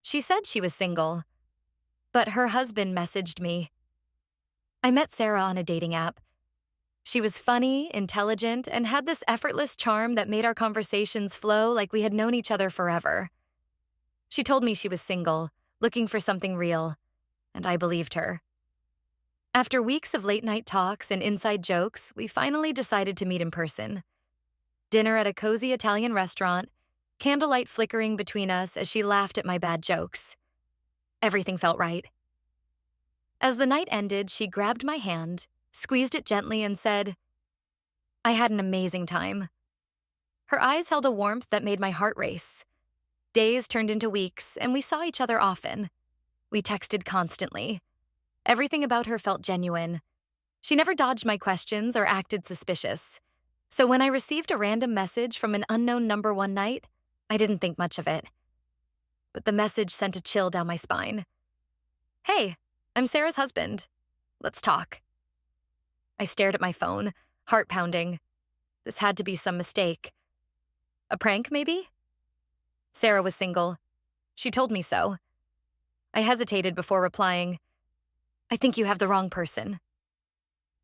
She said she was single, but her husband messaged me. I met Sarah on a dating app. She was funny, intelligent, and had this effortless charm that made our conversations flow like we had known each other forever. She told me she was single, looking for something real, and I believed her. After weeks of late-night talks and inside jokes, we finally decided to meet in person. Dinner at a cozy Italian restaurant, candlelight flickering between us as she laughed at my bad jokes. Everything felt right. As the night ended, she grabbed my hand, squeezed it gently, and said, "I had an amazing time." Her eyes held a warmth that made my heart race. Days turned into weeks, and we saw each other often. We texted constantly. Everything about her felt genuine. She never dodged my questions or acted suspicious. So when I received a random message from an unknown number one night, I didn't think much of it. But the message sent a chill down my spine. "Hey, I'm Sarah's husband. Let's talk." I stared at my phone, heart pounding. This had to be some mistake. A prank, maybe? Sarah was single. She told me so. I hesitated before replying, "I think you have the wrong person."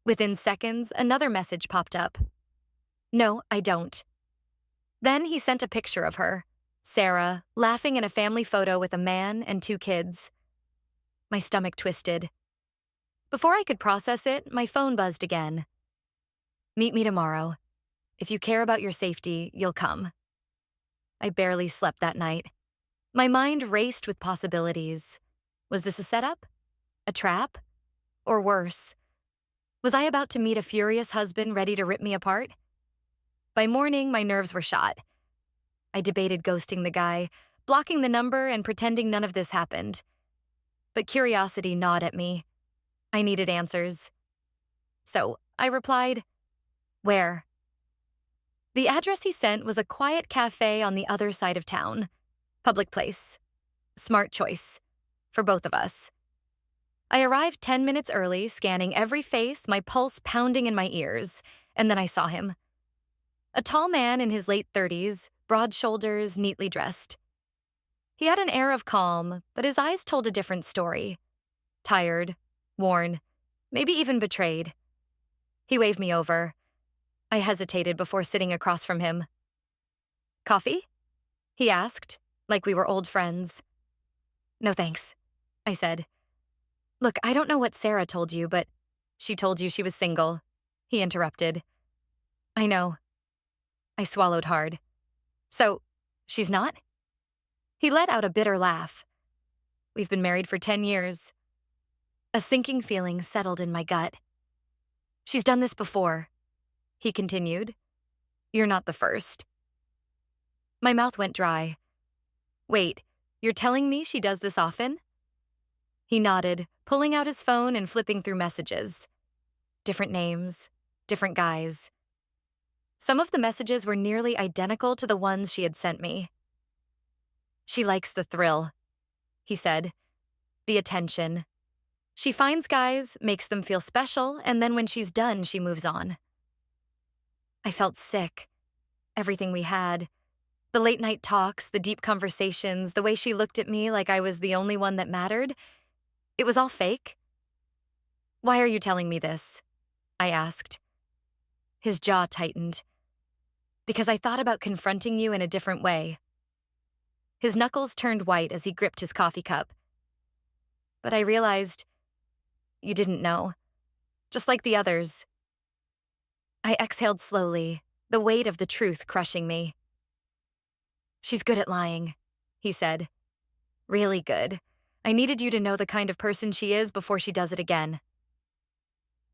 Within seconds, another message popped up. "No, I don't." Then he sent a picture of her, Sarah, laughing in a family photo with a man and 2 kids. My stomach twisted. Before I could process it, my phone buzzed again. "Meet me tomorrow. If you care about your safety, you'll come." I barely slept that night. My mind raced with possibilities. Was this a setup? A trap? Or worse? Was I about to meet a furious husband ready to rip me apart? By morning, my nerves were shot. I debated ghosting the guy, blocking the number, and pretending none of this happened. But curiosity gnawed at me. I needed answers. So I replied, "Where?" The address he sent was a quiet cafe on the other side of town. Public place. Smart choice. For both of us. I arrived 10 minutes early, scanning every face, my pulse pounding in my ears, and then I saw him. A tall man in his late 30s, broad shoulders, neatly dressed. He had an air of calm, but his eyes told a different story. Tired, worn, maybe even betrayed. He waved me over. I hesitated before sitting across from him. "Coffee?" he asked, like we were old friends. "No thanks," I said. "Look, I don't know what Sarah told you, but she told you she was single," he interrupted. "I know." I swallowed hard. "So, she's not?" He let out a bitter laugh. "We've been married for 10 years. A sinking feeling settled in my gut. "She's done this before," he continued. "You're not the first." My mouth went dry. "Wait, you're telling me she does this often?" He nodded, pulling out his phone and flipping through messages. Different names, different guys. Some of the messages were nearly identical to the ones she had sent me. "She likes the thrill," he said. "The attention. She finds guys, makes them feel special, and then when she's done, she moves on." I felt sick. Everything we had. The late-night talks, the deep conversations, the way she looked at me like I was the only one that mattered. It was all fake. "Why are you telling me this?" I asked. His jaw tightened. "Because I thought about confronting you in a different way." His knuckles turned white as he gripped his coffee cup. But I realized, you didn't know. Just like the others. I exhaled slowly, the weight of the truth crushing me. "She's good at lying," he said. "Really good. I needed you to know the kind of person she is before she does it again."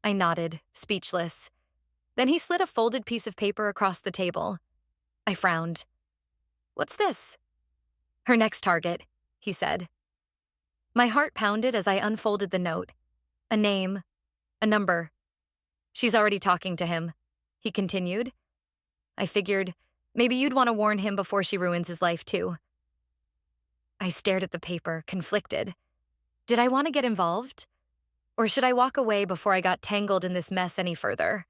I nodded, speechless. Then he slid a folded piece of paper across the table. I frowned. "What's this?" "Her next target," he said. My heart pounded as I unfolded the note. A name, a number. "She's already talking to him," he continued. I figured, maybe you'd want to warn him before she ruins his life too. I stared at the paper, conflicted. Did I want to get involved? Or should I walk away before I got tangled in this mess any further?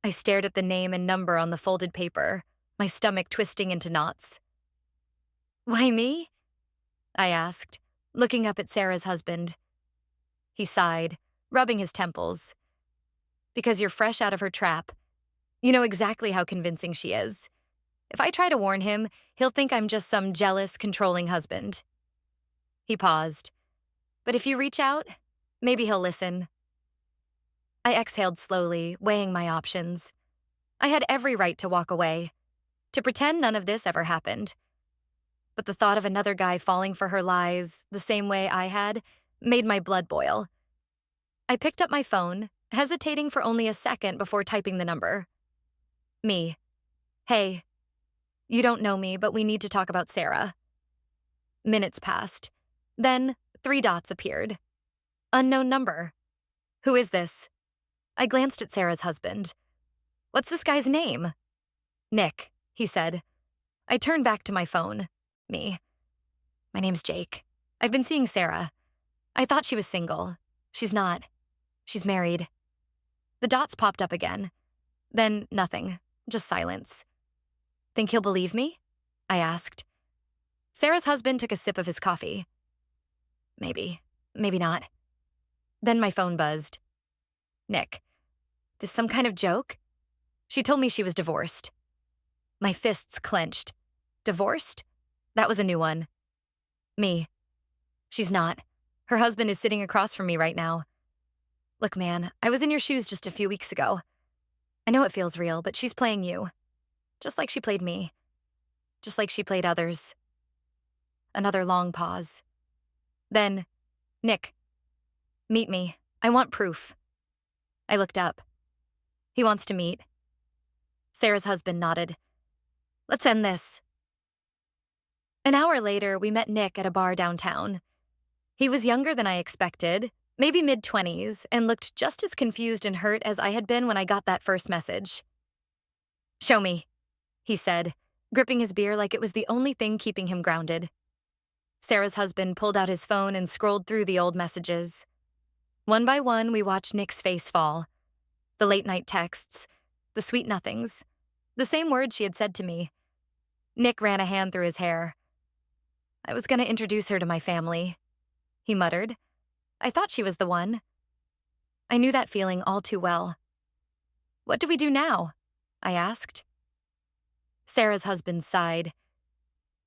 I stared at the name and number on the folded paper, my stomach twisting into knots. "Why me?" I asked, looking up at Sarah's husband. He sighed, rubbing his temples. Because you're fresh out of her trap. You know exactly how convincing she is. If I try to warn him, he'll think I'm just some jealous, controlling husband. He paused. But if you reach out, maybe he'll listen. I exhaled slowly, weighing my options. I had every right to walk away, to pretend none of this ever happened. But the thought of another guy falling for her lies, the same way I had, made my blood boil. I picked up my phone, hesitating for only a second before typing the number. Me. Hey. You don't know me, but we need to talk about Sarah. Minutes passed. Then 3 dots appeared. Unknown number. Who is this? I glanced at Sarah's husband. What's this guy's name? Nick, he said. I turned back to my phone. Me. My name's Jake. I've been seeing Sarah. I thought she was single. She's not. She's married. The dots popped up again. Then nothing. Just silence. Think he'll believe me? I asked. Sarah's husband took a sip of his coffee. Maybe. Maybe not. Then my phone buzzed. Nick. This some kind of joke? She told me she was divorced. My fists clenched. Divorced? That was a new one. Me. She's not. Her husband is sitting across from me right now. Look, man, I was in your shoes just a few weeks ago. I know it feels real, but she's playing you. Just like she played me. Just like she played others. Another long pause. Then, Nick. Meet me. I want proof. I looked up. He wants to meet. Sarah's husband nodded. Let's end this. An hour later, we met Nick at a bar downtown. He was younger than I expected, maybe mid-20s, and looked just as confused and hurt as I had been when I got that first message. Show me, he said, gripping his beer like it was the only thing keeping him grounded. Sarah's husband pulled out his phone and scrolled through the old messages. One by one, we watched Nick's face fall. The late-night texts, the sweet nothings, the same words she had said to me. Nick ran a hand through his hair. I was going to introduce her to my family, he muttered. I thought she was the one. I knew that feeling all too well. What do we do now? I asked. Sarah's husband sighed.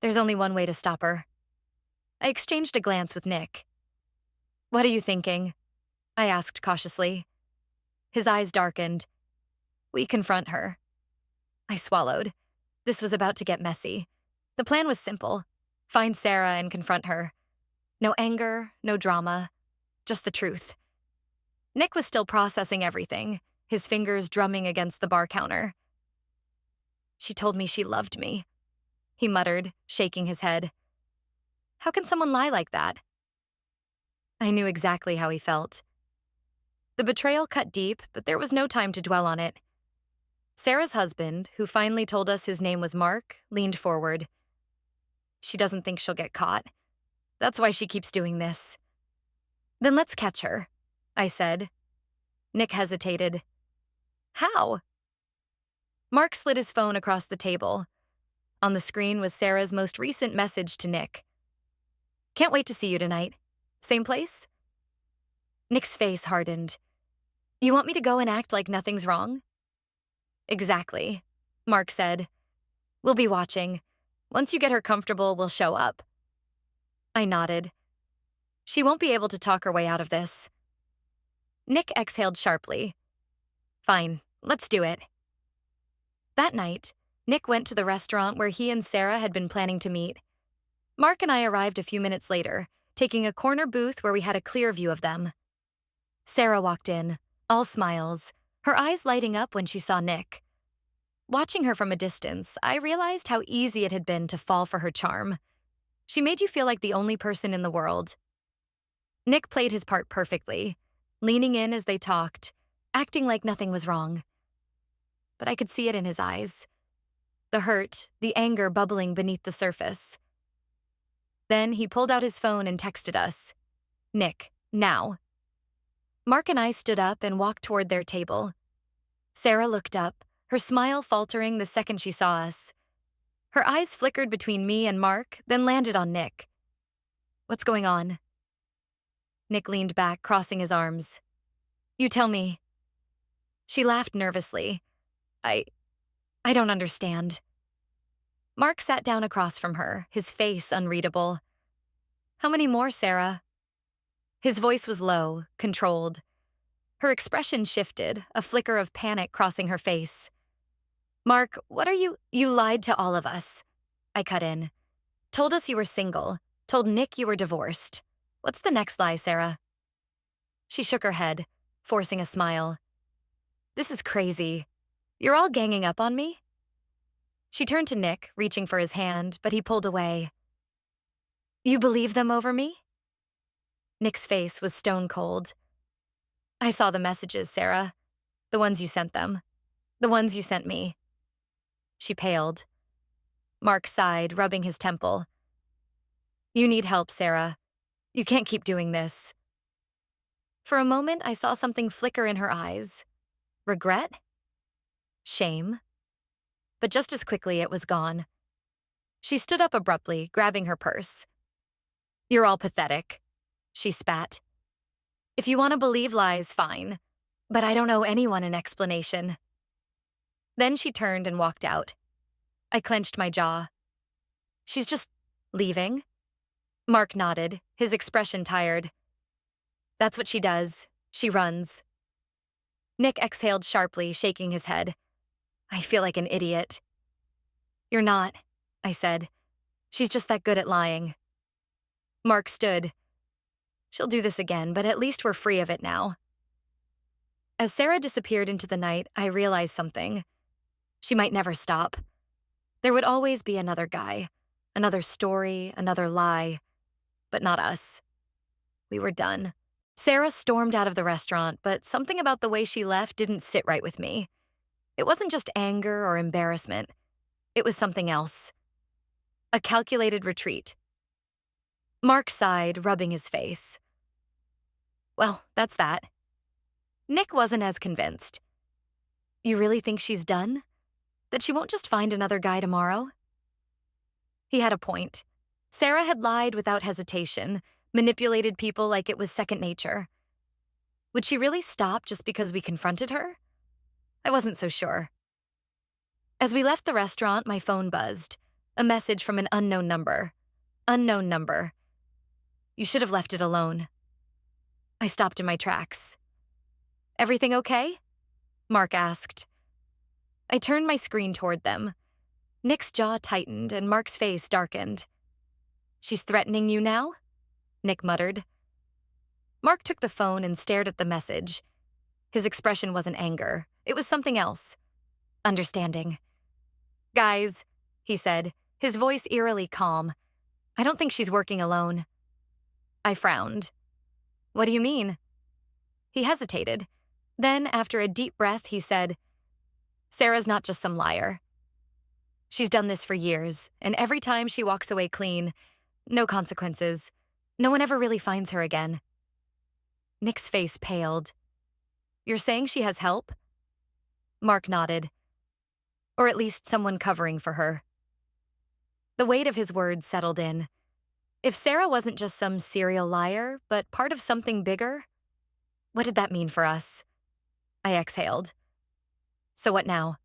There's only one way to stop her. I exchanged a glance with Nick. What are you thinking? I asked cautiously. His eyes darkened. We confront her. I swallowed. This was about to get messy. The plan was simple. Find Sarah and confront her. No anger, no drama, just the truth. Nick was still processing everything, his fingers drumming against the bar counter. She told me she loved me, he muttered, shaking his head. How can someone lie like that? I knew exactly how he felt. The betrayal cut deep, but there was no time to dwell on it. Sarah's husband, who finally told us his name was Mark, leaned forward. She doesn't think she'll get caught. That's why she keeps doing this. Then let's catch her, I said. Nick hesitated. How? Mark slid his phone across the table. On the screen was Sarah's most recent message to Nick. Can't wait to see you tonight. Same place? Nick's face hardened. You want me to go and act like nothing's wrong? Exactly, Mark said. We'll be watching. Once you get her comfortable, we'll show up. I nodded. She won't be able to talk her way out of this. Nick exhaled sharply. Fine, let's do it. That night, Nick went to the restaurant where he and Sarah had been planning to meet. Mark and I arrived a few minutes later, taking a corner booth where we had a clear view of them. Sarah walked in, all smiles, her eyes lighting up when she saw Nick. Watching her from a distance, I realized how easy it had been to fall for her charm. She made you feel like the only person in the world. Nick played his part perfectly, leaning in as they talked, acting like nothing was wrong. But I could see it in his eyes. The hurt, the anger bubbling beneath the surface. Then he pulled out his phone and texted us. Nick, now. Mark and I stood up and walked toward their table. Sarah looked up, her smile faltering the second she saw us. Her eyes flickered between me and Mark, then landed on Nick. What's going on? Nick leaned back, crossing his arms. You tell me. She laughed nervously. I don't understand. Mark sat down across from her, his face unreadable. How many more, Sarah? His voice was low, controlled. Her expression shifted, a flicker of panic crossing her face. Mark, what are you— You lied to all of us. I cut in. Told us you were single. Told Nick you were divorced. What's the next lie, Sarah? She shook her head, forcing a smile. This is crazy. You're all ganging up on me? She turned to Nick, reaching for his hand, but he pulled away. You believe them over me? Nick's face was stone cold. I saw the messages, Sarah. The ones you sent them. The ones you sent me. She paled. Mark sighed, rubbing his temple. You need help, Sarah. You can't keep doing this. For a moment, I saw something flicker in her eyes. Regret? Shame? But just as quickly, it was gone. She stood up abruptly, grabbing her purse. You're all pathetic, she spat. If you want to believe lies, fine. But I don't owe anyone an explanation. Then she turned and walked out. I clenched my jaw. She's just leaving? Mark nodded, his expression tired. That's what she does. She runs. Nick exhaled sharply, shaking his head. I feel like an idiot. You're not, I said. She's just that good at lying. Mark stood. She'll do this again, but at least we're free of it now. As Sarah disappeared into the night, I realized something. She might never stop. There would always be another guy, another story, another lie. But not us. We were done. Sarah stormed out of the restaurant, but something about the way she left didn't sit right with me. It wasn't just anger or embarrassment. It was something else. A calculated retreat. Mark sighed, rubbing his face. Well, that's that. Nick wasn't as convinced. You really think she's done? That she won't just find another guy tomorrow? He had a point. Sarah had lied without hesitation, manipulated people like it was second nature. Would she really stop just because we confronted her? I wasn't so sure. As we left the restaurant, my phone buzzed. A message from an unknown number. Unknown number. You should have left it alone. I stopped in my tracks. Everything okay? Mark asked. I turned my screen toward them. Nick's jaw tightened and Mark's face darkened. She's threatening you now? Nick muttered. Mark took the phone and stared at the message. His expression wasn't anger. It was something else. Understanding. Guys, he said, his voice eerily calm. I don't think she's working alone. I frowned. What do you mean? He hesitated. Then, after a deep breath, he said, Sarah's not just some liar. She's done this for years, and every time she walks away clean, no consequences. No one ever really finds her again. Nick's face paled. You're saying she has help? Mark nodded. Or at least someone covering for her. The weight of his words settled in. If Sarah wasn't just some serial liar, but part of something bigger, what did that mean for us? I exhaled. So what now?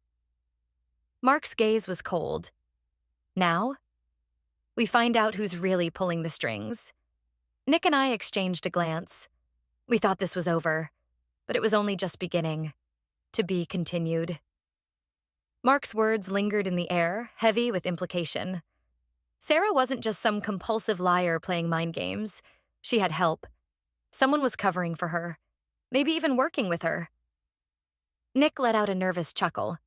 Mark's gaze was cold. Now? We find out who's really pulling the strings. Nick and I exchanged a glance. We thought this was over, but it was only just beginning. To be continued. Mark's words lingered in the air, heavy with implication. Sarah wasn't just some compulsive liar playing mind games. She had help. Someone was covering for her, maybe even working with her. Nick let out a nervous chuckle.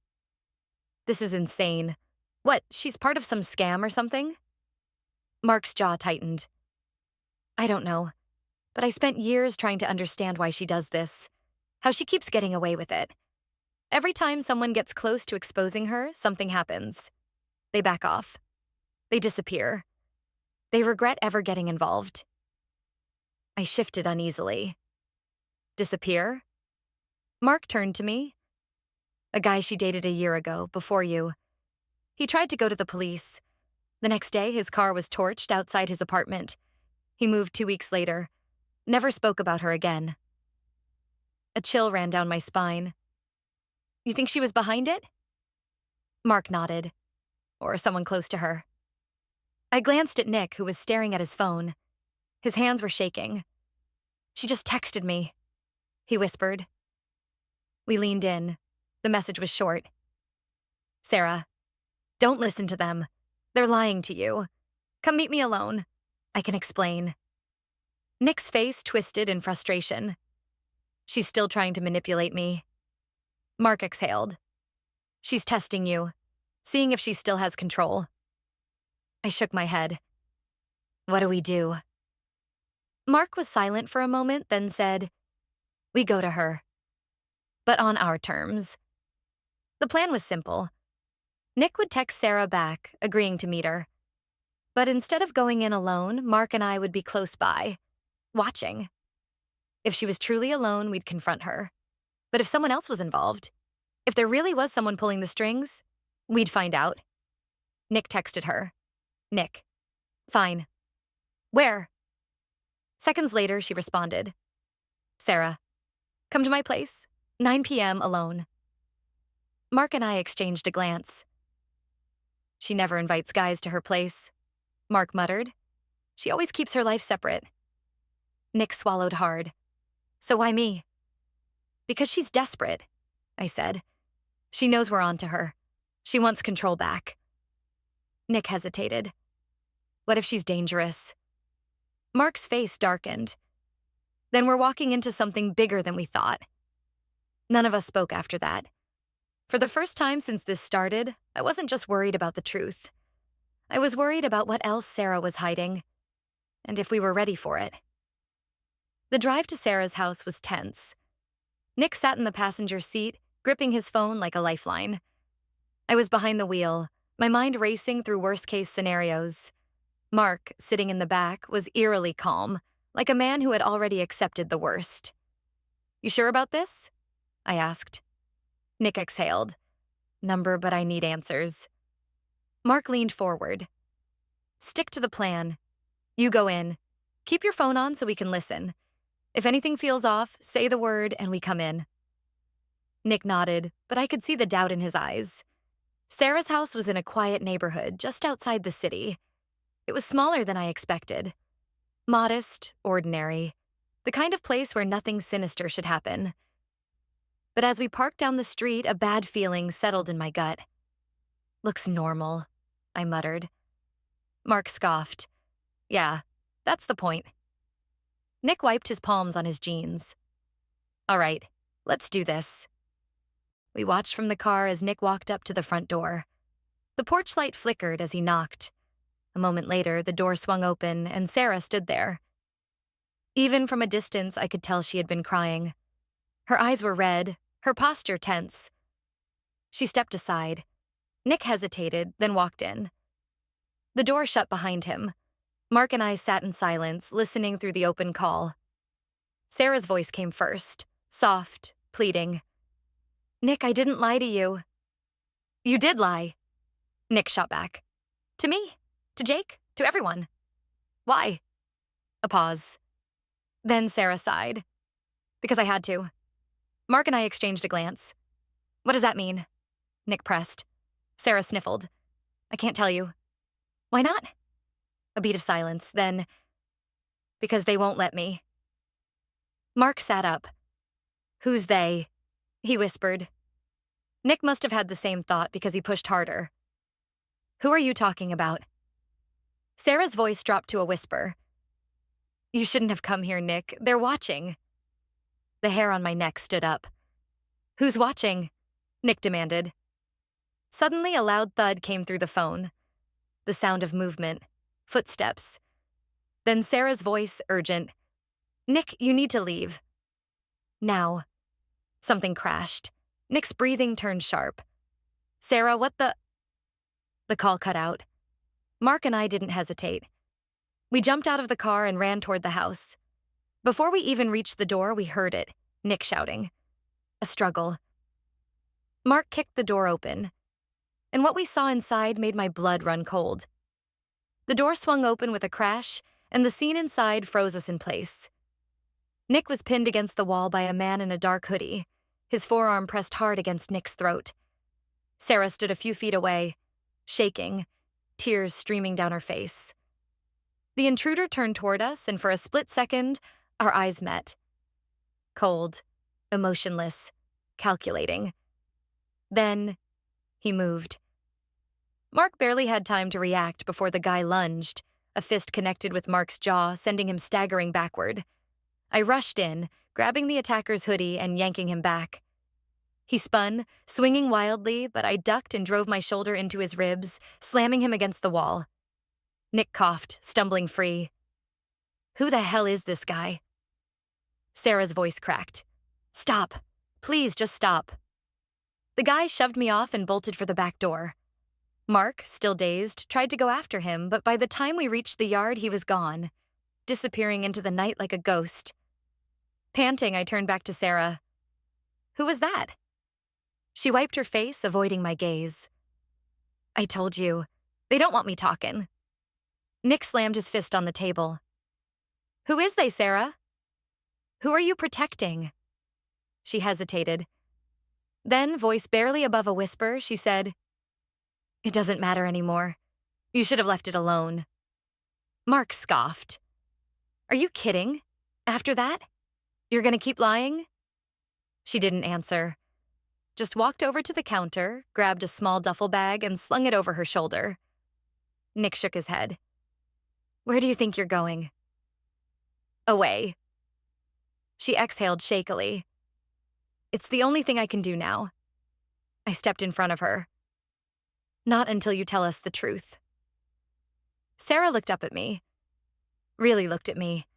This is insane. What, she's part of some scam or something? Mark's jaw tightened. I don't know, but I spent years trying to understand why she does this, how she keeps getting away with it. Every time someone gets close to exposing her, something happens. They back off. They disappear. They regret ever getting involved. I shifted uneasily. Disappear? Mark turned to me. A guy she dated a year ago, before you. He tried to go to the police. The next day, his car was torched outside his apartment. He moved 2 weeks later, never spoke about her again. A chill ran down my spine. You think she was behind it? Mark nodded. Or someone close to her. I glanced at Nick, who was staring at his phone. His hands were shaking. She just texted me, he whispered. We leaned in. The message was short. Sarah, don't listen to them. They're lying to you. Come meet me alone. I can explain. Nick's face twisted in frustration. She's still trying to manipulate me. Mark exhaled. She's testing you, seeing if she still has control. I shook my head. What do we do? Mark was silent for a moment, then said, We go to her. But on our terms. The plan was simple. Nick would text Sarah back, agreeing to meet her. But instead of going in alone, Mark and I would be close by, watching. If she was truly alone, we'd confront her. But if someone else was involved, if there really was someone pulling the strings, we'd find out. Nick texted her. Nick. Fine. Where? Seconds later, she responded. Sarah, come to my place, 9 p.m. alone. Mark and I exchanged a glance. She never invites guys to her place, Mark muttered. She always keeps her life separate. Nick swallowed hard. So why me? Because she's desperate, I said. She knows we're on to her. She wants control back. Nick hesitated. What if she's dangerous? Mark's face darkened. Then we're walking into something bigger than we thought. None of us spoke after that. For the first time since this started, I wasn't just worried about the truth. I was worried about what else Sarah was hiding, and if we were ready for it. The drive to Sarah's house was tense. Nick sat in the passenger seat, gripping his phone like a lifeline. I was behind the wheel, my mind racing through worst-case scenarios. Mark, sitting in the back, was eerily calm, like a man who had already accepted the worst. You sure about this? I asked. Nick exhaled. Number, but I need answers. Mark leaned forward. Stick to the plan. You go in. Keep your phone on so we can listen. If anything feels off, say the word and we come in. Nick nodded, but I could see the doubt in his eyes. Sarah's house was in a quiet neighborhood just outside the city. It was smaller than I expected. Modest, ordinary. The kind of place where nothing sinister should happen. But as we parked down the street, a bad feeling settled in my gut. Looks normal, I muttered. Mark scoffed. Yeah, that's the point. Nick wiped his palms on his jeans. All right, let's do this. We watched from the car as Nick walked up to the front door. The porch light flickered as he knocked. A moment later, the door swung open and Sarah stood there. Even from a distance, I could tell she had been crying. Her eyes were red, her posture tense. She stepped aside. Nick hesitated, then walked in. The door shut behind him. Mark and I sat in silence, listening through the open call. Sarah's voice came first, soft, pleading. Nick, I didn't lie to you. You did lie. Nick shot back. To me? To Jake? To everyone? Why? A pause. Then Sarah sighed. Because I had to. Mark and I exchanged a glance. What does that mean? Nick pressed. Sarah sniffled. I can't tell you. Why not? A beat of silence, then, because they won't let me. Mark sat up. Who's they? He whispered. Nick must have had the same thought because he pushed harder. Who are you talking about? Sarah's voice dropped to a whisper. You shouldn't have come here, Nick. They're watching. The hair on my neck stood up. Who's watching? Nick demanded. Suddenly, a loud thud came through the phone. The sound of movement. Footsteps. Then Sarah's voice, urgent. Nick, you need to leave. Now. Something crashed. Nick's breathing turned sharp. Sarah, what the... The call cut out. Mark and I didn't hesitate. We jumped out of the car and ran toward the house. Before we even reached the door, we heard it, Nick shouting. A struggle. Mark kicked the door open, and what we saw inside made my blood run cold. The door swung open with a crash, and the scene inside froze us in place. Nick was pinned against the wall by a man in a dark hoodie, his forearm pressed hard against Nick's throat. Sarah stood a few feet away, shaking, tears streaming down her face. The intruder turned toward us, and for a split second, our eyes met. Cold, emotionless, calculating. Then, he moved. Mark barely had time to react before the guy lunged. A fist connected with Mark's jaw, sending him staggering backward. I rushed in, grabbing the attacker's hoodie and yanking him back. He spun, swinging wildly, but I ducked and drove my shoulder into his ribs, slamming him against the wall. Nick coughed, stumbling free. "Who the hell is this guy?" Sarah's voice cracked. "Stop. Please, just stop." The guy shoved me off and bolted for the back door. Mark, still dazed, tried to go after him, but by the time we reached the yard, he was gone, disappearing into the night like a ghost. Panting, I turned back to Sarah. "Who was that?" She wiped her face, avoiding my gaze. "I told you. They don't want me talking." Nick slammed his fist on the table. "Who is they, Sarah? Who are you protecting?" She hesitated. Then, voice barely above a whisper, she said, "It doesn't matter anymore. You should have left it alone." Mark scoffed. "Are you kidding? After that? You're gonna keep lying?" She didn't answer. Just walked over to the counter, grabbed a small duffel bag, and slung it over her shoulder. Nick shook his head. "Where do you think you're going?" "Away." She exhaled shakily. "It's the only thing I can do now." I stepped in front of her. "Not until you tell us the truth." Sarah looked up at me. Really looked at me.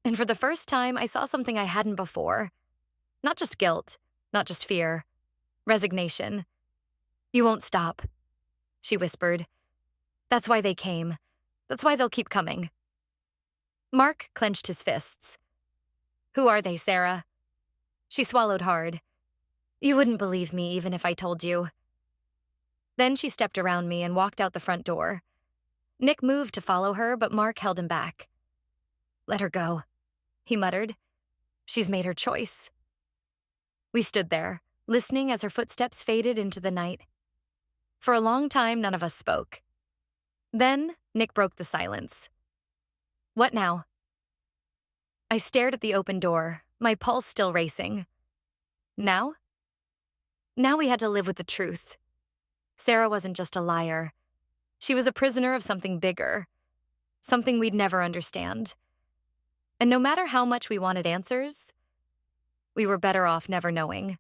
And for the first time, I saw something I hadn't before. Not just guilt, not just fear. Resignation. "You won't stop," she whispered. "That's why they came. That's why they'll keep coming." Mark clenched his fists. "Who are they, Sarah?" She swallowed hard. "You wouldn't believe me even if I told you." Then she stepped around me and walked out the front door. Nick moved to follow her, but Mark held him back. "Let her go," he muttered. "She's made her choice." We stood there, listening as her footsteps faded into the night. For a long time, none of us spoke. Then, Nick broke the silence. "What now?" I stared at the open door, my pulse still racing. Now? Now we had to live with the truth. Sarah wasn't just a liar. She was a prisoner of something bigger, something we'd never understand. And no matter how much we wanted answers, we were better off never knowing.